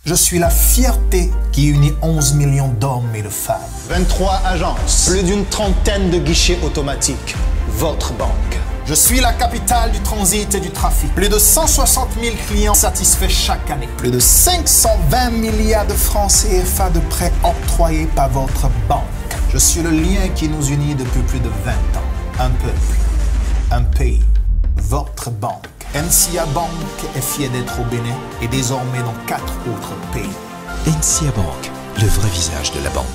Je suis la fierté qui unit 11 millions d'hommes et de femmes. 23 agences, plus d'une trentaine de guichets automatiques. Votre banque. Je suis la capitale du transit et du trafic. Plus de 160 000 clients satisfaits chaque année. Plus de 520 milliards de francs CFA de prêts octroyés par votre banque. Je suis le lien qui nous unit depuis plus de 20 ans. Un peuple, un pays, votre banque. NCA Bank est fier d'être au Bénin et désormais dans 4 autres pays. NCA Bank, le vrai visage de la banque.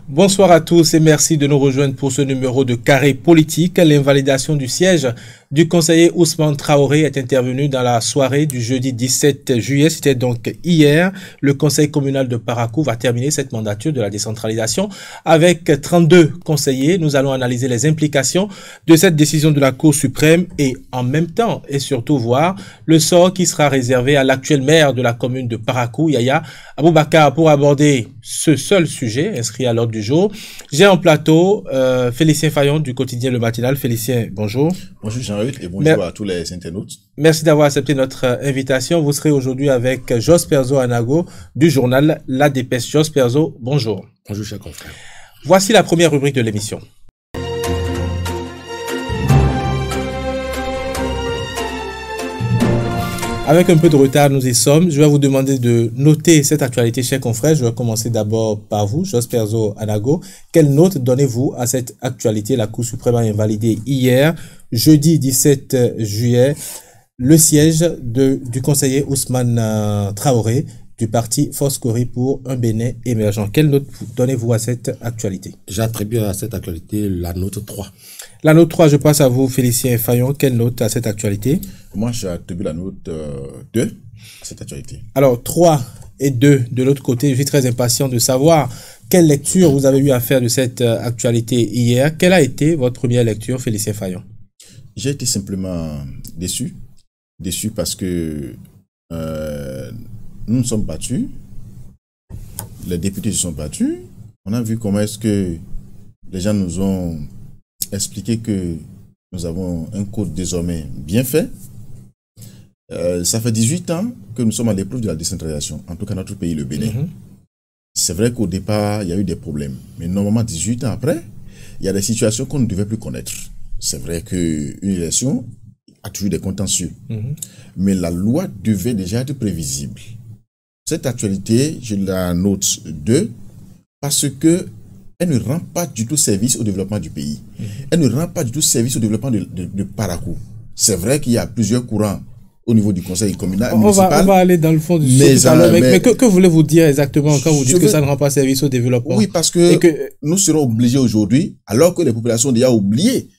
Bonsoir à tous et merci de nous rejoindre pour ce numéro de Carré Politique. L'invalidation du siège du conseiller Ousmane Traoré est intervenue dans la soirée du jeudi 17 juillet. C'était donc hier. Le conseil communal de Parakou va terminer cette mandature de la décentralisation avec 32 conseillers. Nous allons analyser les implications de cette décision de la Cour suprême et en même temps et surtout voir le sort qui sera réservé à l'actuel maire de la commune de Parakou, Yaya Aboubakar, pour aborder ce seul sujet inscrit à l'ordre du jour. J'ai en plateau Félicien Fayon du quotidien Le Matinal. Félicien, bonjour. Bonjour Jean-Luc et bonjour à tous les internautes. Merci d'avoir accepté notre invitation. Vous serez aujourd'hui avec Jos Perzo Anago du journal La Dépêche. Jos Perzo, bonjour. Bonjour chers confrères. Voici la première rubrique de l'émission. Avec un peu de retard, nous y sommes. Je vais vous demander de noter cette actualité, chers confrères. Je vais commencer d'abord par vous, Jos Perzo Anago. Quelle note donnez-vous à cette actualité? La Cour suprême a invalidé hier, jeudi 17 juillet, le siège du conseiller Ousmane Traoré du parti Force Cori pour un Bénin émergent. Quelle note donnez-vous à cette actualité? J'attribue à cette actualité la note 3. La note 3, je passe à vous, Félicien Fayon. Quelle note à cette actualité? Moi, j'attribue la note 2 à cette actualité. Alors, 3 et 2 de l'autre côté. Je suis très impatient de savoir quelle lecture vous avez eu à faire de cette actualité hier. Quelle a été votre première lecture, Félicien Fayon? J'ai été simplement déçu. Déçu parce que nous nous sommes battus. Les députés se sont battus. On a vu comment est-ce que les gens nous ont expliqué que nous avons un code désormais bien fait. Ça fait 18 ans que nous sommes à l'épreuve de la décentralisation, en tout cas notre pays, le Bénin. C'est vrai qu'au départ, il y a eu des problèmes. Mais normalement, 18 ans après, il y a des situations qu'on ne devait plus connaître. C'est vrai qu'une élection a toujours des contentieux. Mais la loi devait déjà être prévisible. Cette actualité, je la note 2 parce que elle ne rend pas du tout service au développement du pays. Elle ne rend pas du tout service au développement de Parakou. C'est vrai qu'il y a plusieurs courants au niveau du conseil communal municipal. On va aller dans le fond du sujet tout à l'heure. Mais que voulez-vous dire exactement quand vous dites que ça ne rend pas service au développement? Oui, parce que nous serons obligés aujourd'hui, alors que les populations ont déjà oublié,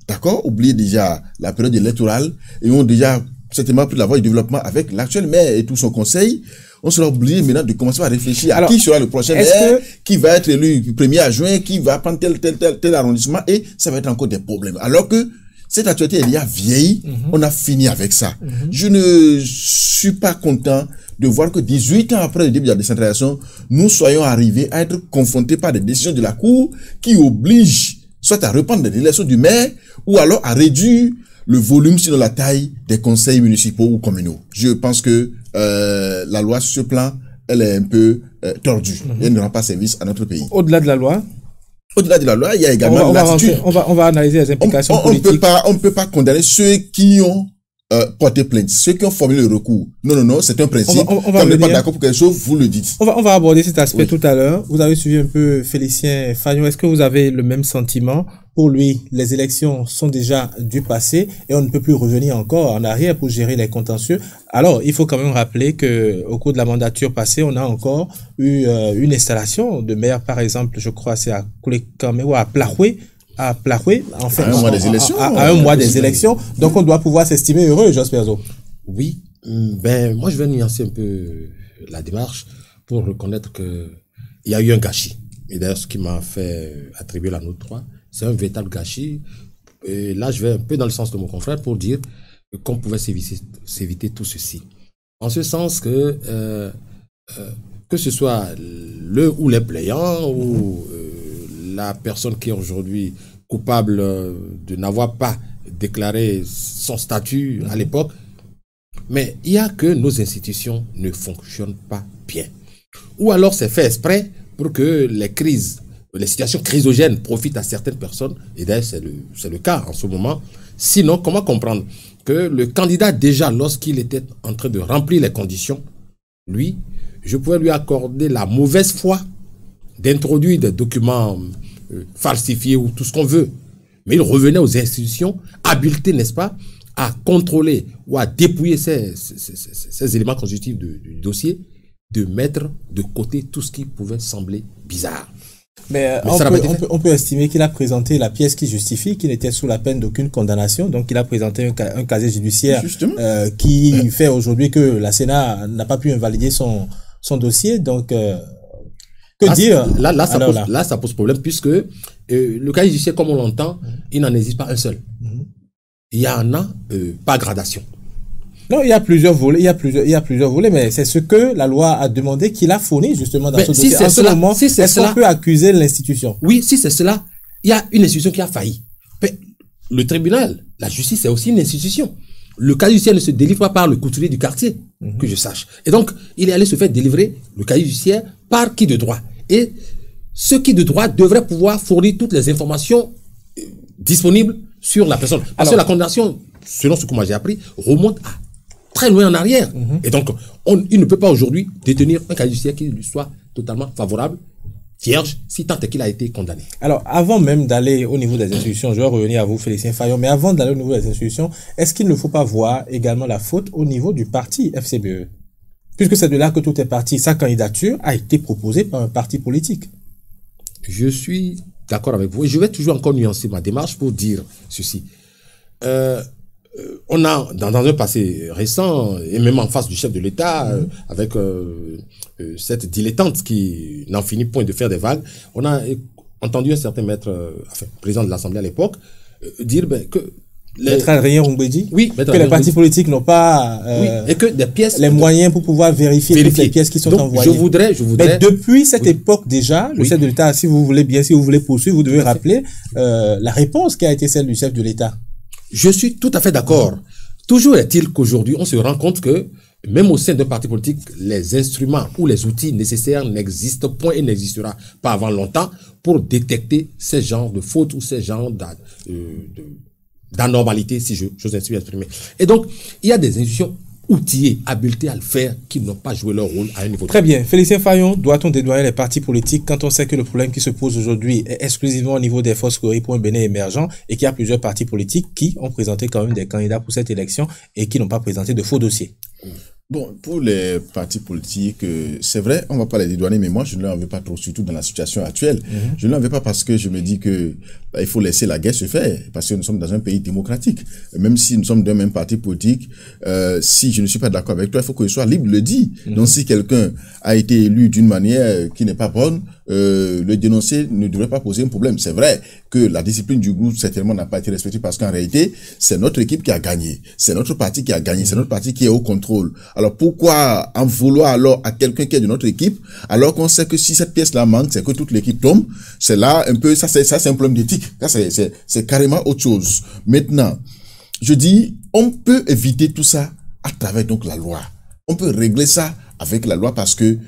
d'accord, oublié déjà la période électorale et ont déjà certainement pris la voie du développement avec l'actuel maire et tout son conseil. On sera obligé maintenant de commencer à réfléchir à qui sera le prochain maire, qui va être élu 1er adjoint, qui va prendre tel arrondissement, et ça va être encore des problèmes. Alors que cette actualité, elle y a vieilli, on a fini avec ça. Je ne suis pas content de voir que 18 ans après le début de la décentralisation, nous soyons arrivés à être confrontés par des décisions de la Cour qui obligent soit à reprendre des élections du maire, ou alors à réduire le volume, sinon la taille des conseils municipaux ou communaux. Je pense que la loi sur ce plan, elle est un peu tordue. Elle ne rend pas service à notre pays. Au-delà de la loi? Au-delà de la loi, il y a également l'attitude. On va analyser les implications politiques. On ne peut pas condamner ceux qui ont porté plainte, ceux qui ont formulé le recours. Non, c'est un principe. Quand vous n'êtes pas d'accord pour quelque chose, vous le dites. On va aborder cet aspect tout à l'heure. Vous avez suivi un peu Félicien Fayon. Est-ce que vous avez le même sentiment? Pour lui, les élections sont déjà du passé et on ne peut plus revenir encore en arrière pour gérer les contentieux. Alors, il faut quand même rappeler que au cours de la mandature passée, on a encore eu une installation de maire, par exemple, je crois c'est à Koulekame ou à Plahoué, enfin, à un mois des élections. À un mois des élections. Donc, on doit pouvoir s'estimer heureux, Jos Perzo. Oui, ben, moi, je vais nuancer un peu la démarche pour reconnaître que il y a eu un gâchis. Et d'ailleurs, ce qui m'a fait attribuer la note 3, c'est un véritable gâchis. Et là, je vais un peu dans le sens de mon confrère pour dire qu'on pouvait s'éviter tout ceci. En ce sens que ce soit le ou les plaignants ou la personne qui est aujourd'hui coupable de n'avoir pas déclaré son statut à l'époque, mais il y a que nos institutions ne fonctionnent pas bien. Ou alors c'est fait exprès pour que les situations chrysogènes profitent à certaines personnes, et d'ailleurs c'est le cas en ce moment. Sinon, comment comprendre que le candidat, déjà lorsqu'il était en train de remplir les conditions, lui, je pouvais lui accorder la mauvaise foi d'introduire des documents falsifiés ou tout ce qu'on veut. Mais il revenait aux institutions, habilité, n'est-ce pas, à contrôler ou à dépouiller ces éléments constitutifs du dossier, de mettre de côté tout ce qui pouvait sembler bizarre. Mais on peut estimer qu'il a présenté la pièce qui justifie qu'il n'était sous la peine d'aucune condamnation. Donc, il a présenté un casier judiciaire qui fait aujourd'hui que la Sénat n'a pas pu invalider son dossier. Donc, que dire là, ça pose problème puisque le casier judiciaire, comme on l'entend, il n'en existe pas un seul. Il y en a par gradation. Non, il y a plusieurs volets, mais c'est ce que la loi a demandé qu'il a fourni justement dans ce dossier. En ce moment, est-ce qu'on peut accuser l'institution? Oui, si c'est cela, il y a une institution qui a failli. Mais le tribunal, la justice, c'est aussi une institution. Le casier judiciaire ne se délivre pas par le couturier du quartier, que je sache. Et donc, il est allé se faire délivrer le casier judiciaire par qui de droit. Et ce qui de droit devrait pouvoir fournir toutes les informations disponibles sur la personne. Parce que la condamnation, selon ce que moi j'ai appris, remonte à très loin en arrière. Et donc, il ne peut pas aujourd'hui détenir un casier judiciaire qui lui soit totalement favorable, vierge, si tant est qu'il a été condamné. Alors, avant même d'aller au niveau des institutions, je vais revenir à vous, Félicien Fayon, mais avant d'aller au niveau des institutions, est-ce qu'il ne faut pas voir également la faute au niveau du parti FCBE? Puisque c'est de là que tout est parti. Sa candidature a été proposée par un parti politique. Je suis d'accord avec vous. Et je vais toujours encore nuancer ma démarche pour dire ceci. On a, dans un passé récent, et même en face du chef de l'État, avec cette dilettante qui n'en finit point de faire des vagues, on a entendu un certain maître, président de l'Assemblée à l'époque, dire que Maître Adrien Roumbédi, oui, que les partis politiques n'ont pas et que des pièces, les moyens pour pouvoir vérifier toutes les pièces qui sont envoyées. Je voudrais. Mais depuis cette époque déjà, le chef de l'État, si vous voulez poursuivre, vous devez rappeler la réponse qui a été celle du chef de l'État. Je suis tout à fait d'accord. Toujours est-il qu'aujourd'hui, on se rend compte que même au sein d'un parti politique, les instruments ou les outils nécessaires n'existent point et n'existera pas avant longtemps pour détecter ces genres de fautes ou ces genres d'anormalité, si j'ose ainsi exprimer. Et donc, il y a des institutions outillées, habilitées à le faire, qui n'ont pas joué leur rôle à un niveau. Très bien. Félicien Fayon, doit-on dédouaner les partis politiques quand on sait que le problème qui se pose aujourd'hui est exclusivement au niveau des forces pour un Bénin émergent et qu'il y a plusieurs partis politiques qui ont présenté quand même des candidats pour cette élection et qui n'ont pas présenté de faux dossiers? Bon, pour les partis politiques, c'est vrai, on va pas les dédouaner, mais moi, je ne leur en veux pas trop, surtout dans la situation actuelle. Je ne leur en veux pas parce que je me dis que il faut laisser la guerre se faire, parce que nous sommes dans un pays démocratique. Même si nous sommes d'un même parti politique, si je ne suis pas d'accord avec toi, il faut que je sois libre de le dire. Donc, si quelqu'un a été élu d'une manière qui n'est pas bonne, le dénoncer ne devrait pas poser un problème. C'est vrai que la discipline du groupe, certainement, n'a pas été respectée parce qu'en réalité, c'est notre équipe qui a gagné. C'est notre parti qui a gagné. C'est notre parti qui est au contrôle. Alors, pourquoi en vouloir alors à quelqu'un qui est de notre équipe, alors qu'on sait que si cette pièce-là manque, c'est que toute l'équipe tombe? C'est là un peu, ça c'est un problème d'éthique. Ça, c'est carrément autre chose. Maintenant, je dis, on peut éviter tout ça à travers donc la loi. On peut régler ça avec la loi parce que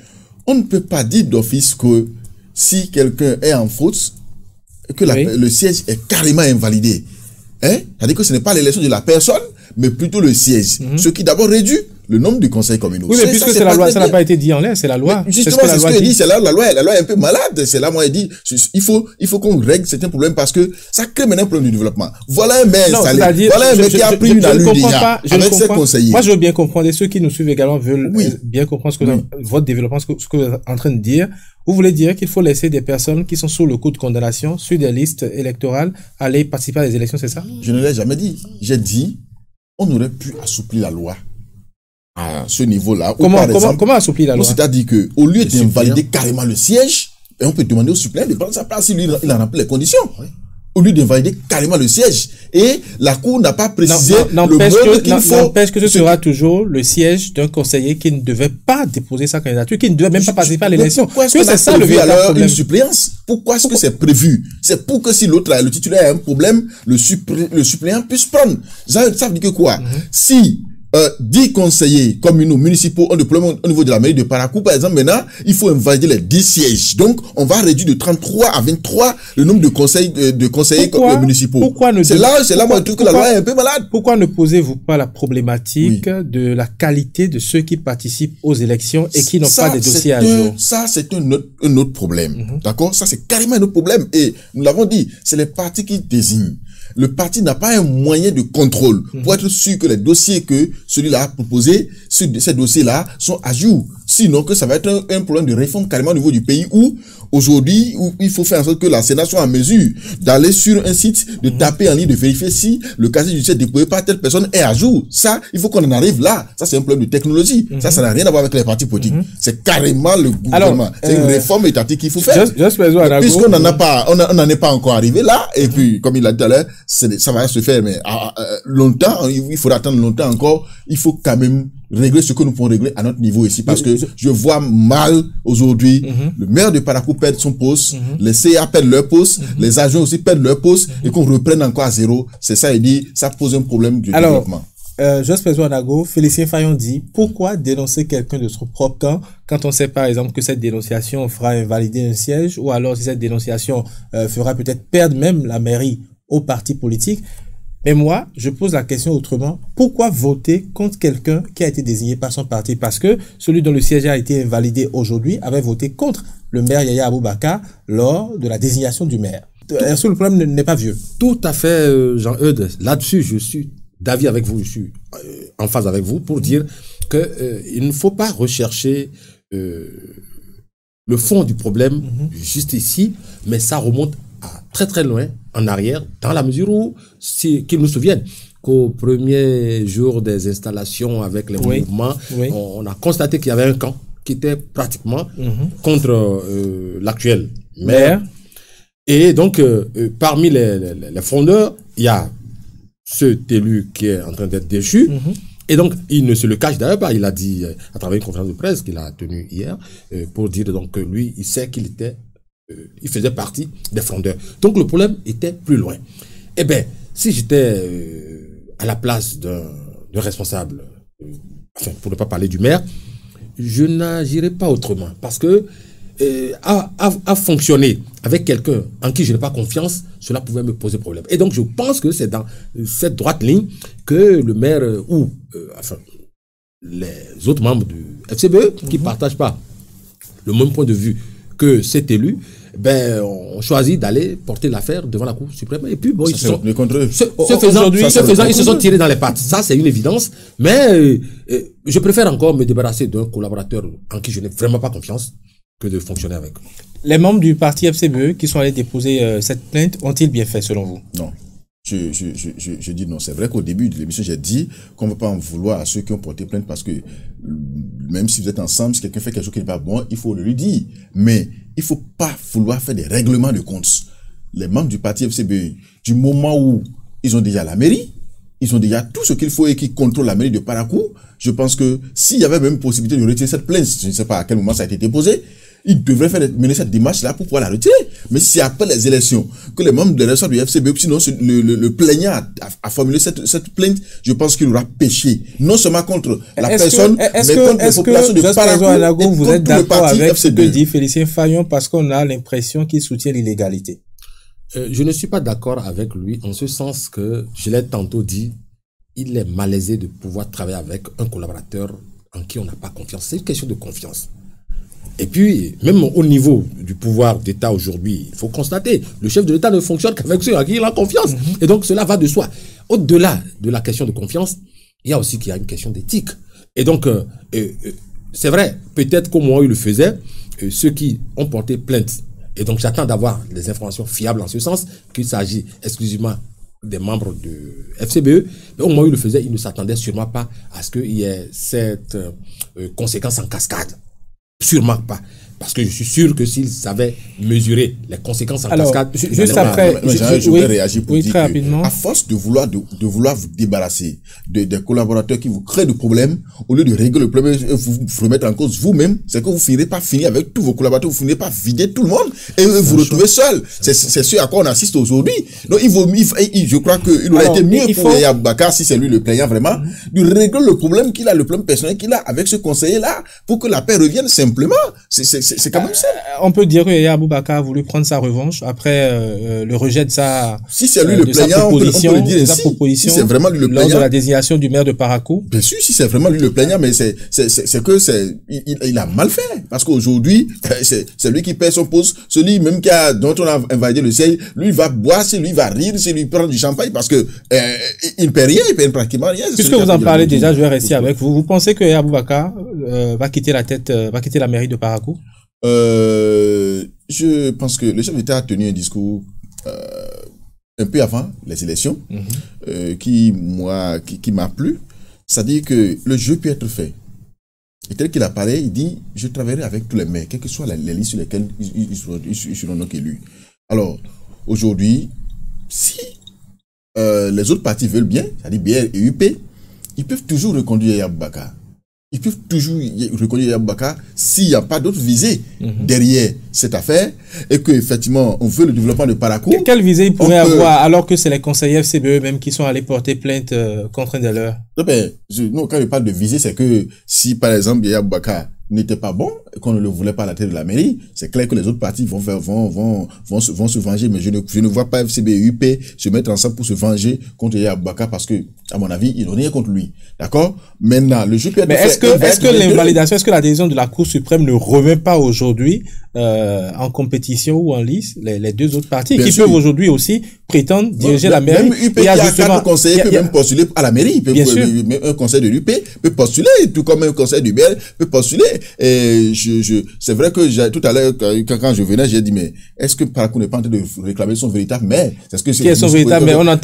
on ne peut pas dire d'office que si quelqu'un est en faute, que le siège est carrément invalidé. C'est-à-dire que ce n'est pas l'élection de la personne, mais plutôt le siège. Ce qui d'abord réduit le nombre de conseils communaux. Oui, mais puisque c'est la loi, ça n'a pas été dit en l'air, c'est la loi. Mais justement, c'est ce que je dis, c'est là, la loi est un peu malade. C'est là, moi, je dis, il faut qu'on règle certains problèmes parce que ça crée maintenant un problème de développement. Voilà un maire installé. Voilà un maire qui a pris une allure déjà avec ses conseillers. Moi, je veux bien comprendre, et ceux qui nous suivent également veulent bien comprendre ce que votre développement, ce que vous êtes en train de dire. Vous voulez dire qu'il faut laisser des personnes qui sont sous le coup de condamnation, sur des listes électorales, aller participer à des élections, c'est ça? Je ne l'ai jamais dit. J'ai dit, on aurait pu assouplir la loi à ce niveau-là. Comment assouplir la loi? C'est-à-dire que, au lieu d'invalider carrément le siège, on peut demander au suppléant de prendre sa place si lui, il en remplit les conditions. au lieu d'invalider carrément le siège. Et la Cour n'a pas précisé n'empêche que ce sera toujours le siège d'un conseiller qui ne devait pas déposer sa candidature, qui ne devait même pas participer à l'élection. Pourquoi est-ce que c'est ça le véritable problème? Une suppléance? Pourquoi est-ce que c'est prévu? C'est pour que si l'autre, le titulaire a un problème, le suppléant puisse prendre. Ça veut dire que quoi? Si 10 conseillers communaux, municipaux ont des problèmes au niveau de la mairie de Parakou, par exemple, maintenant, il faut invalider les 10 sièges. Donc, on va réduire de 33 à 23 le nombre de conseillers municipaux. C'est là, moi, je trouve que la loi est un peu malade. Pourquoi ne posez-vous pas la problématique de la qualité de ceux qui participent aux élections et qui n'ont pas des dossiers à jour? Ça, c'est un autre problème. D'accord? Ça, c'est carrément un autre problème. Et nous l'avons dit, c'est les partis qui désignent. Le parti n'a pas un moyen de contrôle pour être sûr que les dossiers que celui-là a proposés, ces dossiers-là sont à jour. Sinon, que ça va être un problème de réforme carrément au niveau du pays où, aujourd'hui, où il faut faire en sorte que la Sénat soit en mesure d'aller sur un site, de taper en ligne, de vérifier si le casier judiciaire déposé par telle personne est à jour. Ça, il faut qu'on en arrive là. Ça, c'est un problème de technologie. Ça n'a rien à voir avec les partis politiques. C'est carrément le gouvernement. C'est une réforme étatique qu'il faut faire. Puisqu'on n'en a pas, on n'en est pas encore arrivé là. Et puis, comme il a dit tout à l'heure, ça va se faire, mais longtemps, il faudra attendre longtemps encore. Il faut quand même régler ce que nous pouvons régler à notre niveau ici, parce que je vois mal aujourd'hui le maire de Parakou perdre son poste, les CA perdent leur poste, les agents aussi perdent leur poste, et qu'on reprenne encore à zéro. C'est ça, il dit, ça pose un problème de développement. Jos Anago, Félicien Fayon dit, pourquoi dénoncer quelqu'un de son propre camp quand on sait par exemple que cette dénonciation fera invalider un siège, ou alors si cette dénonciation fera peut-être perdre même la mairie au parti politique? Mais moi, je pose la question autrement. Pourquoi voter contre quelqu'un qui a été désigné par son parti? Parce que celui dont le siège a été invalidé aujourd'hui avait voté contre le maire Yaya Aboubakar lors de la désignation du maire. Est-ce que le problème n'est pas vieux? Tout à fait, Jean-Eudes. Là-dessus, je suis d'avis avec vous, je suis en phase avec vous pour dire que il ne faut pas rechercher le fond du problème juste ici, mais ça remonte à très très loin en arrière, dans la mesure où, qu'ils nous souviennent qu'au premier jour des installations avec les mouvements, on a constaté qu'il y avait un camp qui était pratiquement contre l'actuel maire. Et donc, parmi les fondeurs, il y a cet élu qui est en train d'être déchu. Et donc, il ne se le cache d'ailleurs pas. Il a dit, à travers une conférence de presse qu'il a tenue hier, pour dire donc que lui, il sait qu'il était il faisait partie des fondeurs. Donc le problème était plus loin. Eh bien, si j'étais à la place d'un responsable, enfin, pour ne pas parler du maire, je n'agirais pas autrement. Parce que à fonctionner avec quelqu'un en qui je n'ai pas confiance, cela pouvait me poser problème. Et donc je pense que c'est dans cette droite ligne que le maire ou enfin, les autres membres du FCBE qui ne partagent pas le même point de vue que cet élu, ben, on choisit d'aller porter l'affaire devant la Cour suprême. Et puis, bon, ils se sont tirés dans les pattes. Ça, c'est une évidence. Mais je préfère encore me débarrasser d'un collaborateur en qui je n'ai vraiment pas confiance que de fonctionner avec. Les membres du parti FCBE qui sont allés déposer cette plainte ont-ils bien fait, selon vous? Non. Je dis non. C'est vrai qu'au début de l'émission, j'ai dit qu'on ne va pas en vouloir à ceux qui ont porté plainte parce que même si vous êtes ensemble, si quelqu'un fait quelque chose qui n'est pas bon, il faut le lui dire. Mais il ne faut pas vouloir faire des règlements de comptes. Les membres du parti FCBE, du moment où ils ont déjà la mairie, ils ont déjà tout ce qu'il faut et qui contrôlent la mairie de Parakou, je pense que s'il y avait même possibilité de retirer cette plainte, je ne sais pas à quel moment ça a été déposé, ils devraient mener cette démarche-là pour pouvoir la retirer. Mais si après les élections, que les membres de l'État du FCBE, sinon le plaignant a formulé cette plainte, je pense qu'il aura péché. Non seulement contre la personne, mais contre la population de Parakou. Vous êtes d'accord avec ce que dit Félicien Fayon parce qu'on a l'impression qu'il soutient l'illégalité? Je ne suis pas d'accord avec lui en ce sens que, je l'ai tantôt dit, il est malaisé de pouvoir travailler avec un collaborateur en qui on n'a pas confiance. C'est une question de confiance. Et puis, même au niveau du pouvoir d'État aujourd'hui, il faut constater, le chef de l'État ne fonctionne qu'avec ceux à qui il a confiance. Et donc, cela va de soi. Au-delà de la question de confiance, il y a aussi qu'il y a une question d'éthique. Et donc, c'est vrai, peut-être qu'au moment où il le faisait, ceux qui ont porté plainte, et donc j'attends d'avoir des informations fiables en ce sens, qu'il s'agit exclusivement des membres de FCBE, mais au moment où il le faisait, il ne s'attendait sûrement pas à ce qu'il y ait cette conséquence en cascade. Sûrement pas. Parce que je suis sûr que s'ils savaient mesurer les conséquences en Alors, cascade... juste après... Je voudrais réagir pour dire très que, rapidement. à force de vouloir vous débarrasser des collaborateurs qui vous créent des problèmes, au lieu de régler le problème, vous remettre en cause vous-même, c'est que vous finirez par finir avec tous vos collaborateurs, vous finirez par vider tout le monde et vous retrouvez seul. C'est ce à quoi on assiste aujourd'hui. Donc, je crois qu'il aurait été mieux pour Yaya Boubacar, si c'est lui le plaignant vraiment, de régler le problème qu'il a, le problème personnel qu'il a avec ce conseiller-là, pour que la paix revienne simplement. C'est quand même ça. On peut dire que Yaya Boubacar a voulu prendre sa revanche après le rejet de sa si c'est lui le plaignant, on peut le dire ainsi. Si c'est vraiment lui le plaignant, lors de la désignation du maire de Parakou. Bien sûr, si c'est vraiment lui le plaignant, mais il a mal fait. Parce qu'aujourd'hui, c'est lui qui paie son poste. Celui même dont on a invadé le ciel, lui va boire, c'est lui va rire, c'est lui prendre du champagne parce que il ne paie rien, il paie pratiquement rien. Puisque vous en parlez déjà, je vais rester avec vous. Vous pensez que Yaya Boubacar va quitter la mairie de Parakou? Je pense que le chef d'État a tenu un discours un peu avant les élections qui m'a plu. C'est-à-dire que le jeu peut être fait. Et tel qu'il a parlé, il dit « Je travaillerai avec tous les maires, quelles que soient les listes sur lesquelles ils seront donc élus. » Alors, aujourd'hui, si les autres partis veulent bien, c'est-à-dire BR et UP, ils peuvent toujours reconduire Yaya Boubacar. Ils peuvent toujours reconnaître Yaya Boubacar s'il n'y a pas d'autres visées derrière cette affaire et qu'effectivement on veut le développement de Parakou. Quelle visée il pourrait avoir alors que c'est les conseillers FCBE même qui sont allés porter plainte contre un des leurs? Non, quand je parle de visée, c'est que si par exemple Yaya Boubacar n'était pas bon et qu'on ne le voulait pas à la tête de la mairie, c'est clair que les autres partis vont se venger, mais je ne vois pas FCB et UP se mettre ensemble pour se venger contre Yaya Boubacar parce que, à mon avis, ils n'ont rien contre lui. D'accord? Maintenant, le jeu peut être... Mais est-ce que l'invalidation, est-ce que la décision de la Cour suprême ne remet pas aujourd'hui en compétition ou en lice les deux autres partis qui peuvent aujourd'hui aussi prétendre diriger la mairie? Même UP qui a 4 conseillers peut même postuler à la mairie. Un conseil de l'UP peut postuler, tout comme un conseil du BL peut postuler. Et c'est vrai que tout à l'heure, quand je venais, j'ai dit, mais est-ce que Parakou n'est pas en train de réclamer son véritable maire? Qui est son véritable maire? On a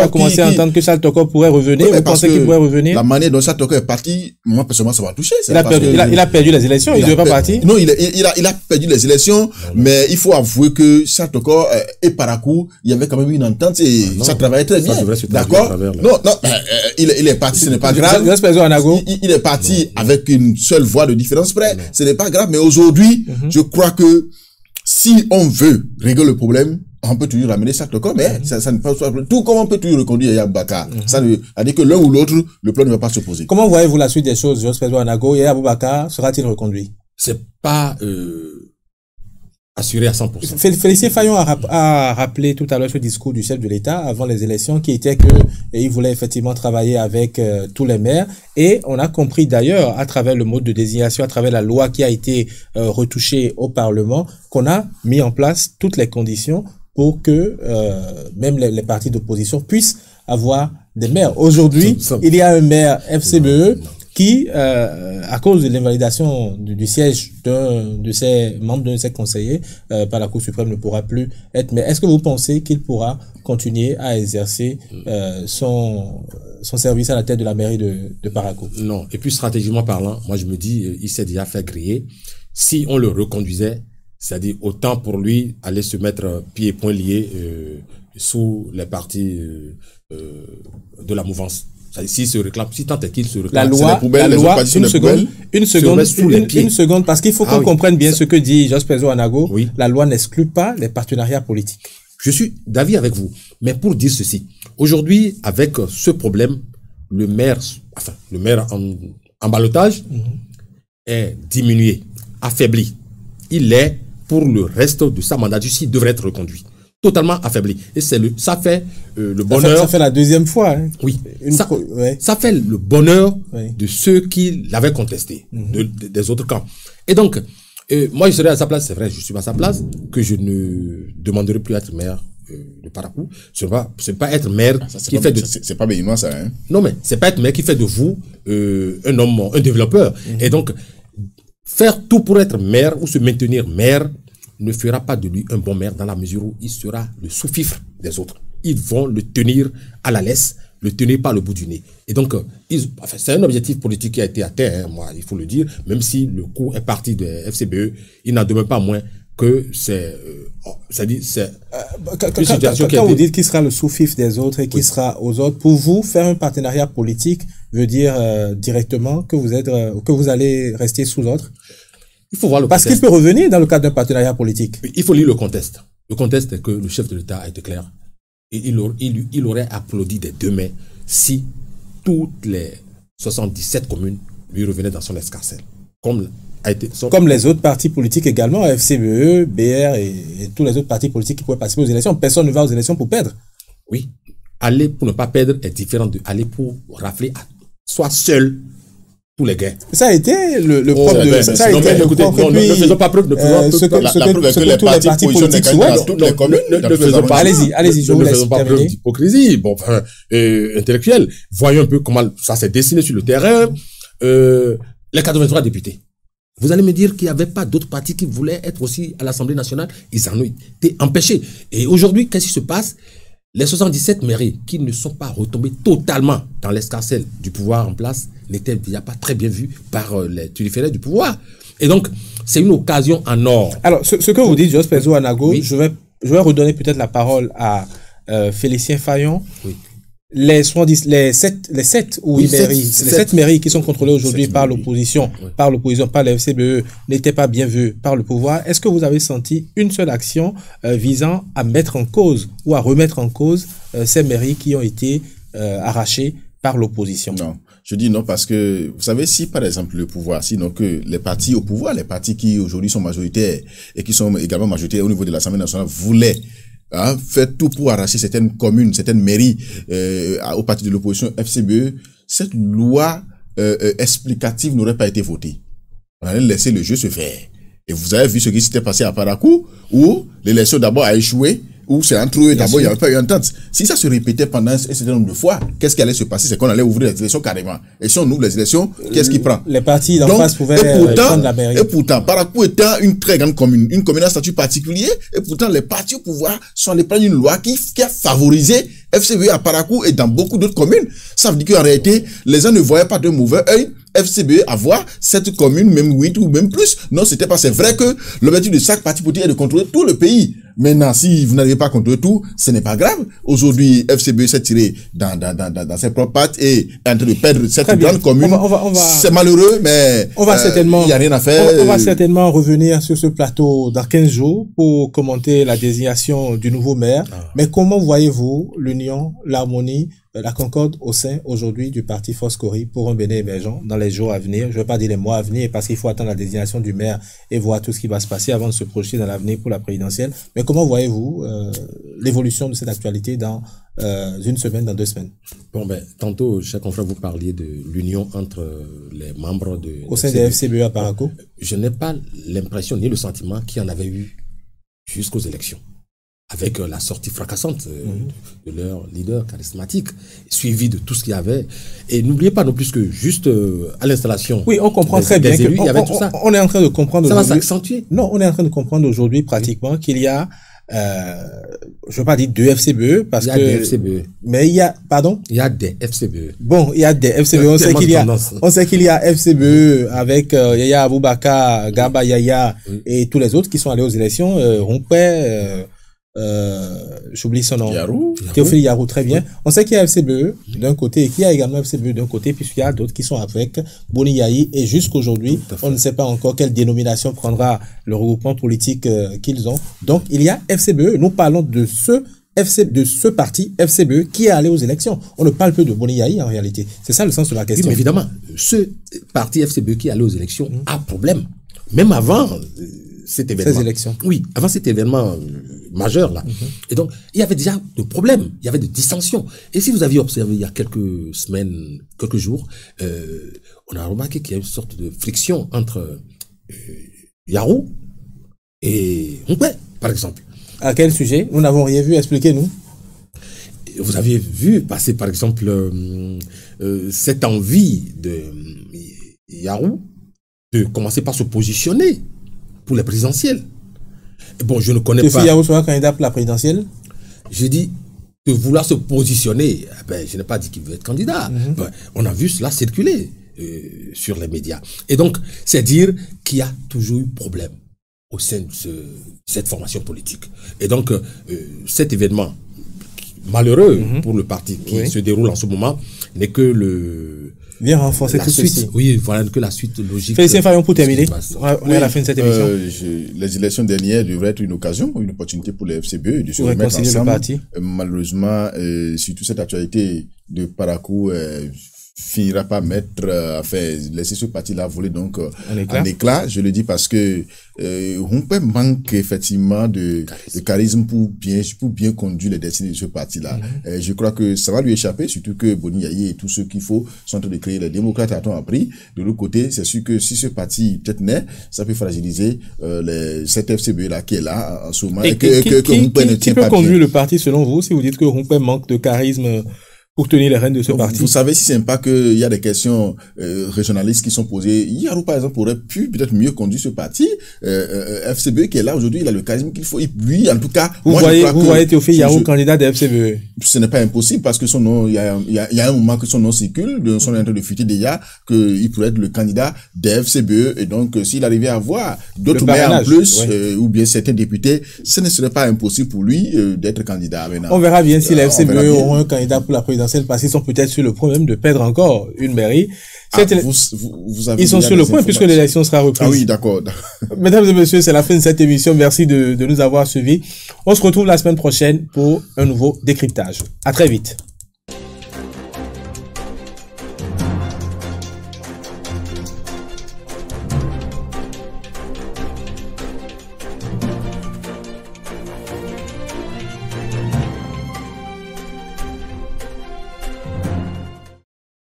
commencé à entendre que Charles Tokor pourrait revenir. Vous pensez qu'il pourrait revenir? La manière dont Charles Tokor est parti, moi, personnellement, ça m'a touché. Il a perdu les élections, il ne devait pas partir. Non, il a perdu les élections, mais il faut avouer que Charles Tokor et Parakou, il y avait quand même une entente et ça travaillait très bien. D'accord? Non, il est parti, ce n'est pas grave. Il est parti avec une seule voix de différence près. Ce n'est pas grave, mais aujourd'hui, je crois que si on veut régler le problème, on peut toujours ramener Charles Tokor, mais ça ne peut pas, tout comme on peut toujours reconduire Yaya Boubacar. Ça veut dire que l'un ou l'autre, le plan ne va pas s'opposer. Comment voyez-vous la suite des choses, Jos Pedro Anago? Yaya Boubacar sera-t-il reconduit? C'est pas assuré à 100%. Félicien Fayon a rappelé tout à l'heure ce discours du chef de l'État avant les élections qui était que il voulait effectivement travailler avec tous les maires et on a compris d'ailleurs à travers le mode de désignation, à travers la loi qui a été retouchée au Parlement, qu'on a mis en place toutes les conditions pour que même les partis d'opposition puissent avoir des maires. Aujourd'hui, il y a un maire FCBE qui, à cause de l'invalidation du siège d'un de ses membres, d'un de ses conseillers par la Cour suprême, ne pourra plus être. Mais est-ce que vous pensez qu'il pourra continuer à exercer son service à la tête de la mairie de Parakou? Non. Et puis stratégiquement parlant, moi je me dis, il s'est déjà fait griller. Si on le reconduisait, c'est-à-dire autant pour lui aller se mettre pieds et poings liés sous les partis de la mouvance. Si tant est qu'il se réclame, une seconde, parce qu'il faut qu'on comprenne bien ce que dit Jos Pedro Anago. Oui. La loi n'exclut pas les partenariats politiques. Je suis d'avis avec vous, mais pour dire ceci, aujourd'hui, avec ce problème, le maire en ballotage est diminué, affaibli. Il est, pour le reste de sa mandature, il devrait être reconduit. Totalement affaibli. Et ça fait le bonheur. Ça fait la deuxième fois. Hein. Oui. Ça fait le bonheur de ceux qui l'avaient contesté, des autres camps. Et donc, moi, je serais à sa place, c'est vrai, je suis à sa place, que je ne demanderai plus à être maire de Parakou. C'est pas être maire qui fait de... C'est pas béninois, ça, hein? Non, mais c'est pas être maire qui fait de vous un homme, un développeur. Et donc, faire tout pour être maire ou se maintenir maire ne fera pas de lui un bon maire dans la mesure où il sera le sous-fifre des autres. Ils vont le tenir à la laisse le tenir par le bout du nez. Et donc, c'est un objectif politique qui a été atteint, hein, moi, il faut le dire, même si le coup est parti de FCBE, il n'en demeure pas moins que c'est une situation qui a Quand vous été... dites qui sera le sous-fif des autres et qui sera aux autres, pour vous, faire un partenariat politique veut dire directement que vous allez rester sous autres? Il faut voir le Parce qu'il contexte. peut revenir dans le cadre d'un partenariat politique. Il faut lire le contexte. Le contexte est que le chef de l'État a été clair. Et il aurait applaudi des deux mains si toutes les 77 communes lui revenaient dans son escarcelle. Comme les autres partis politiques également, FCBE, BR et tous les autres partis politiques qui pouvaient participer aux élections. Personne ne va aux élections pour perdre. Oui. Aller pour ne pas perdre est différent de aller pour rafler à soi seul tous les gains. Ça a été le propre de... Ça a été le propre ne faisons pas preuve de ce que tous les partis politiques souhaitent. Toutes les communes. Ne faisons pas... Allez-y, je vous laisse pas preuve terminer. d'hypocrisie. Bon, enfin, intellectuelle. Voyons un peu comment ça s'est dessiné sur le terrain. Les 83 députés. Vous allez me dire qu'il n'y avait pas d'autres partis qui voulaient être aussi à l'Assemblée nationale. Ils en ont été empêchés. Et aujourd'hui, qu'est-ce qui se passe? Les 77 mairies qui ne sont pas retombées totalement dans l'escarcelle du pouvoir en place n'étaient déjà pas très bien vues par les turiféraires du pouvoir. Et donc, c'est une occasion en or. Alors, ce que vous dites, Jos Pezo Anago, Oui. je vais redonner peut-être la parole à Félicien Fayon. Oui. Les 7 ou Oui, 8 mairies, les 7 mairies qui sont contrôlées aujourd'hui par mairies. l'opposition, Oui. par la FCBE, n'étaient pas bien vues par le pouvoir. Est-ce que vous avez senti une seule action visant à mettre en cause ou à remettre en cause ces mairies qui ont été arrachées par l'opposition? Non. Je dis non parce que, vous savez, si par exemple le pouvoir, sinon que les partis au pouvoir, les partis qui aujourd'hui sont majoritaires et qui sont également majoritaires au niveau de l'Assemblée nationale voulaient faire tout pour arracher certaines communes, certaines mairies au parti de l'opposition FCBE, cette loi explicative n'aurait pas été votée. On allait laisser le jeu se faire. Et vous avez vu ce qui s'était passé à Parakou, où l'élection d'abord a échoué, où c'est entre eux, d'abord il n'y avait pas eu entente. Si ça se répétait pendant un certain nombre de fois, qu'est-ce qui allait se passer? C'est qu'on allait ouvrir les élections carrément. Et si on ouvre les élections, qu'est-ce qui prend? Les partis d'en Donc, face pouvaient prendre la mairie. Et pourtant, Parakou étant une très grande commune, une commune à statut particulier, et pourtant les partis au pouvoir sont allés prendre une loi qui a favorisé FCBE à Parakou et dans beaucoup d'autres communes. Ça veut dire qu'en réalité, les gens ne voyaient pas de mauvais œil FCBE avoir cette commune, même 8 ou même plus. Non, c'était pas. C'est vrai que l'objectif de chaque parti politique est de contrôler tout le pays. Maintenant, si vous n'arrivez pas à contrôler tout, ce n'est pas grave. Aujourd'hui, FCBE s'est tiré dans ses propres pattes et est en train de perdre cette grande commune. C'est malheureux, mais il n'y a rien à faire. On va certainement revenir sur ce plateau dans 15 jours pour commenter la désignation du nouveau maire. Mais comment voyez-vous l'union, l'harmonie, la concorde au sein aujourd'hui du parti Foscori pour un Bénin émergent dans les jours à venir? Je ne veux pas dire les mois à venir parce qu'il faut attendre la désignation du maire et voir tout ce qui va se passer avant de se projeter dans l'avenir pour la présidentielle. Mais comment voyez-vous l'évolution de cette actualité dans une semaine, dans 2 semaines? Bon, ben, tantôt, cher confrère, vous parliez de l'union entre les membres de... Au sein des FCBE à Parakou? Je n'ai pas l'impression ni le sentiment qu'il y en avait eu jusqu'aux élections, avec la sortie fracassante de leur leader charismatique, suivi de tout ce qu'il y avait. Et n'oubliez pas non plus que juste à l'installation... Oui, on comprend très bien élus, il y avait tout ça. On est en train de comprendre ça va aujourd'hui... s'accentuer. Non, on est en train de comprendre aujourd'hui pratiquement qu'il y a, je veux pas dire 2 FCBE parce que... Il y a des FCBE. Mais il y a, pardon? Il y a des FCBE. Bon, il y a des FCBE. On sait qu'il y a FCBE avec Yaya Aboubaka, Garba Yaya et tous les autres qui sont allés aux élections, Rompé, j'oublie son nom. Théophile Yarou, très bien. On sait qu'il y a FCBE d'un côté et qu'il y a également FCBE d'un côté, puisqu'il y a d'autres qui sont avec Boni Yahi et jusqu'aujourd'hui, on ne sait pas encore quelle dénomination prendra le regroupement politique qu'ils ont. Donc, il y a FCBE. Nous parlons de ce parti FCBE qui est allé aux élections. On ne parle peu de Boni Yahi en réalité. C'est ça le sens de la question. Oui, mais évidemment, ce parti FCBE qui est allé aux élections a problème. Même avant cet événement. Ces élections. Oui, avant cet événement majeur là. Et donc, il y avait déjà de problèmes, il y avait de dissensions. Et si vous aviez observé il y a quelques semaines, quelques jours, on a remarqué qu'il y a une sorte de friction entre Yarou et Mpé, par exemple. À quel sujet? Nous n'avons rien vu, expliquez-nous. Vous aviez vu passer, par exemple, cette envie de Yarou de commencer par se positionner pour les présidentielles. Bon, je ne connais pas... Yarou sera candidat pour la présidentielle? J'ai dit, de vouloir se positionner. Ben, je n'ai pas dit qu'il veut être candidat. Ben, on a vu cela circuler sur les médias. Et donc, c'est dire qu'il y a toujours eu problème au sein de cette formation politique. Et donc, cet événement malheureux pour le parti qui se déroule en ce moment n'est que vient renforcer tout ceci. Oui, voilà que la suite logique. Félicien Fayon, pour terminer. On est à la fin de cette émission. Les élections dernières devraient être une occasion, une opportunité pour les FCBE de se remettre ensemble. Malheureusement, surtout cette actualité de Parakou finira par laisser ce parti-là voler donc en éclat. Je le dis parce que Rumpe manque effectivement de charisme pour bien conduire les destinées de ce parti-là. Je crois que ça va lui échapper, surtout que Boni Yaye et tous ceux qu'il faut sont en train de créer. Les démocrates a-t-on appris. De l'autre côté, c'est sûr que si ce parti peut-être naît, ça peut fragiliser cette FCBE-là qui est là en ce moment. Et qui peut conduire le parti selon vous, si vous dites que Rumpe manque de charisme pour tenir les rênes de ce parti? Vous savez, si c'est pas qu'il y a des questions régionalistes qui sont posées, Yarou, par exemple, aurait pu peut-être mieux conduire ce parti. FCBE qui est là aujourd'hui, il a le charisme qu'il faut. Et lui, en tout cas, vous voyez Théophile Yarou candidat de FCBE? Ce n'est pas impossible parce que son nom, il y a un moment que son nom circule, son nom est en train de fuiter déjà, qu'il pourrait être le candidat de FCBE. Et donc, s'il arrivait à avoir d'autres maires en plus, ou bien certains députés, ce ne serait pas impossible pour lui d'être candidat. Maintenant, on verra bien si les FCBE auront un candidat pour la présidentielle, parce qu'ils sont peut-être sur le point même de perdre encore une mairie. Ils sont sur le point puisque l'élection sera reprise. Ah oui, d'accord. Mesdames et messieurs, c'est la fin de cette émission. Merci de nous avoir suivis. On se retrouve la semaine prochaine pour un nouveau décryptage. À très vite.